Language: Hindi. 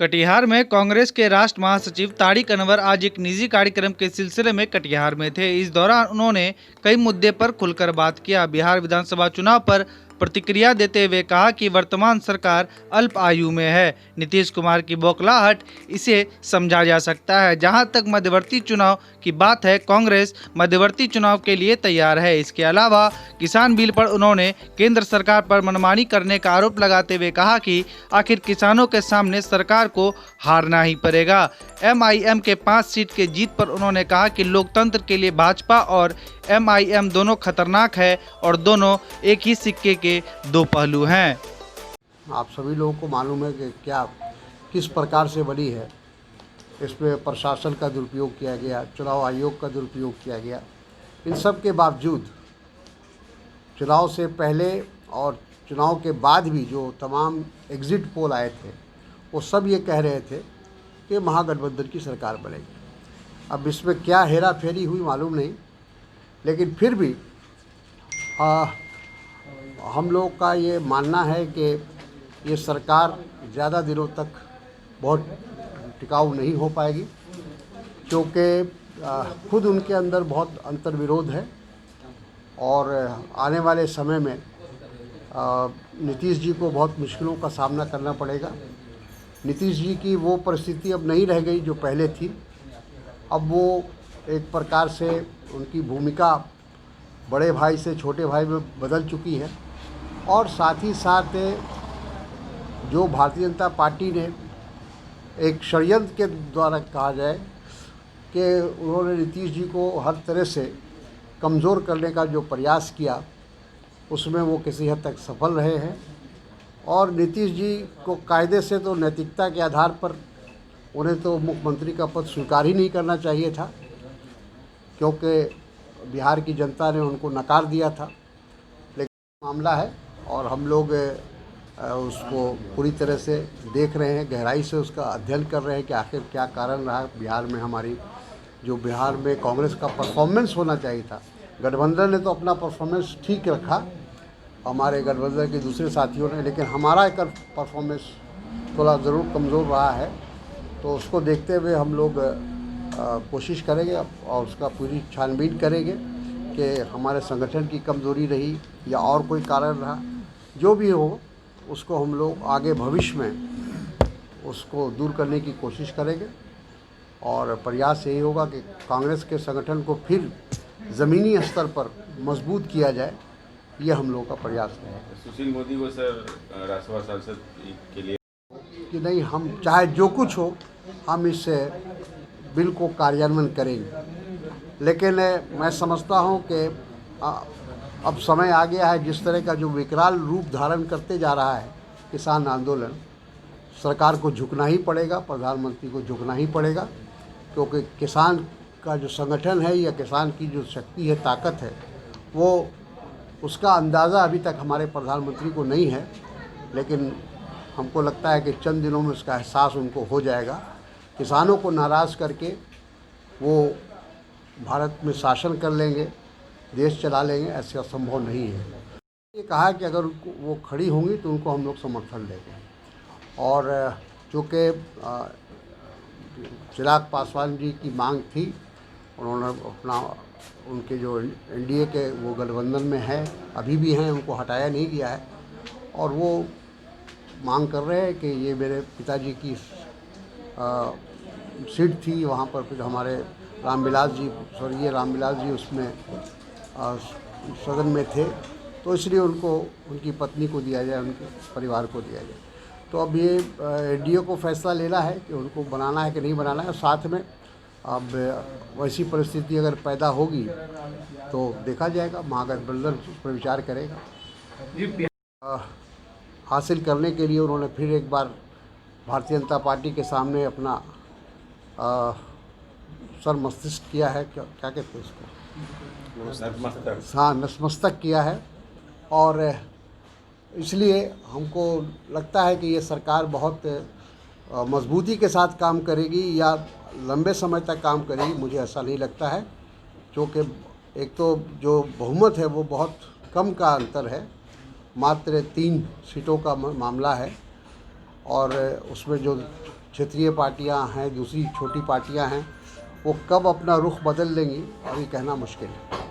कटिहार में कांग्रेस के राष्ट्र महासचिव तारिक अनवर आज एक निजी कार्यक्रम के सिलसिले में कटिहार में थे। इस दौरान उन्होंने कई मुद्दे पर खुलकर बात किया। बिहार विधानसभा चुनाव पर प्रतिक्रिया देते हुए कहा कि वर्तमान सरकार अल्प आयु में है। नीतीश कुमार की बौखलाहट इसे समझा जा सकता है। जहां तक मध्यवर्ती चुनाव की बात है, कांग्रेस मध्यवर्ती चुनाव के लिए तैयार है। इसके अलावा किसान बिल पर उन्होंने केंद्र सरकार पर मनमानी करने का आरोप लगाते हुए कहा कि आखिर किसानों के सामने सरकार को हारना ही पड़ेगा। एमआईएम के 5 सीट के जीत पर उन्होंने कहा कि लोकतंत्र के लिए भाजपा और एमआईएम दोनों खतरनाक है और दोनों एक ही सिक्के के दो पहलू हैं। आप सभी लोगों को मालूम है कि क्या किस प्रकार से बनी है। इसमें प्रशासन का दुरुपयोग किया गया, चुनाव आयोग का दुरुपयोग किया गया। इन सब के बावजूद चुनाव से पहले और चुनाव के बाद भी जो तमाम एग्ज़िट पोल आए थे, वो सब ये कह रहे थे कि महागठबंधन की सरकार बनेगी। अब इसमें क्या हेरा फेरी हुई मालूम नहीं, लेकिन फिर भी हम लोग का ये मानना है कि ये सरकार ज़्यादा दिनों तक बहुत टिकाऊ नहीं हो पाएगी, क्योंकि खुद उनके अंदर बहुत अंतर्विरोध है और आने वाले समय में नीतीश जी को बहुत मुश्किलों का सामना करना पड़ेगा। नीतीश जी की वो परिस्थिति अब नहीं रह गई जो पहले थी। अब वो एक प्रकार से उनकी भूमिका बड़े भाई से छोटे भाई में बदल चुकी है और साथ ही साथ जो भारतीय जनता पार्टी ने एक षड्यंत्र के द्वारा कहा जाए कि उन्होंने नीतीश जी को हर तरह से कमज़ोर करने का जो प्रयास किया, उसमें वो किसी हद तक सफल रहे हैं। और नीतीश जी को कायदे से तो नैतिकता के आधार पर उन्हें तो मुख्यमंत्री का पद स्वीकार ही नहीं करना चाहिए था, क्योंकि बिहार की जनता ने उनको नकार दिया था। लेकिन मामला है और हम लोग उसको पूरी तरह से देख रहे हैं, गहराई से उसका अध्ययन कर रहे हैं कि आखिर क्या कारण रहा बिहार में। हमारी जो बिहार में कांग्रेस का परफॉर्मेंस होना चाहिए था, गठबंधन ने तो अपना परफॉर्मेंस ठीक रखा, हमारे गठबंधन के दूसरे साथियों ने, लेकिन हमारा एक परफॉर्मेंस थोड़ा ज़रूर कमज़ोर रहा है। तो उसको देखते हुए हम लोग कोशिश करेंगे और उसका पूरी छानबीन करेंगे कि हमारे संगठन की कमज़ोरी रही या और कोई कारण रहा। जो भी हो, उसको हम लोग आगे भविष्य में उसको दूर करने की कोशिश करेंगे और प्रयास यही होगा कि कांग्रेस के संगठन को फिर ज़मीनी स्तर पर मजबूत किया जाए। ये हम लोगों का प्रयास है। सुशील मोदी को सर राज्यसभा सांसद के लिए कि नहीं, हम चाहे जो कुछ हो, हम इस बिल को कार्यान्वयन करेंगे। लेकिन मैं समझता हूँ कि अब समय आ गया है, जिस तरह का जो विकराल रूप धारण करते जा रहा है किसान आंदोलन, सरकार को झुकना ही पड़ेगा, प्रधानमंत्री को झुकना ही पड़ेगा, क्योंकि किसान का जो संगठन है या किसान की जो शक्ति है, ताकत है, वो उसका अंदाज़ा अभी तक हमारे प्रधानमंत्री को नहीं है। लेकिन हमको लगता है कि चंद दिनों में उसका एहसास उनको हो जाएगा। किसानों को नाराज़ करके वो भारत में शासन कर लेंगे, देश चला लेंगे, ऐसा संभव नहीं है। ये कहा कि अगर वो खड़ी होंगी तो उनको हम लोग समर्थन देंगे। और चूँकि चिराग पासवान जी की मांग थी, उन्होंने अपना उनके जो एनडीए के वो गठबंधन में हैं, अभी भी हैं, उनको हटाया नहीं गया है और वो मांग कर रहे हैं कि ये मेरे पिताजी की सीट थी, वहाँ पर फिर हमारे रामविलास जी, स्वर्गीय रामविलास जी उसमें सदन में थे, तो इसलिए उनको उनकी पत्नी को दिया जाए, उनके परिवार को दिया जाए। तो अब ये एनडीए को फैसला लेना है कि उनको बनाना है कि नहीं बनाना है। साथ में अब वैसी परिस्थिति अगर पैदा होगी तो देखा जाएगा, महागठबंधन उस पर विचार करेगा। हासिल करने के लिए उन्होंने फिर एक बार भारतीय जनता पार्टी के सामने अपना सर मस्तिष्क किया है, क्या कहते हैं उसको, हाँ, नतमस्तक किया है। और इसलिए हमको लगता है कि ये सरकार बहुत मजबूती के साथ काम करेगी या लंबे समय तक काम करेगी, मुझे ऐसा नहीं लगता है, क्योंकि एक तो जो बहुमत है वो बहुत कम का अंतर है, मात्र 3 सीटों का मामला है और उसमें जो क्षेत्रीय पार्टियां हैं, दूसरी छोटी पार्टियां हैं, वो कब अपना रुख बदल लेंगी और ये कहना मुश्किल है।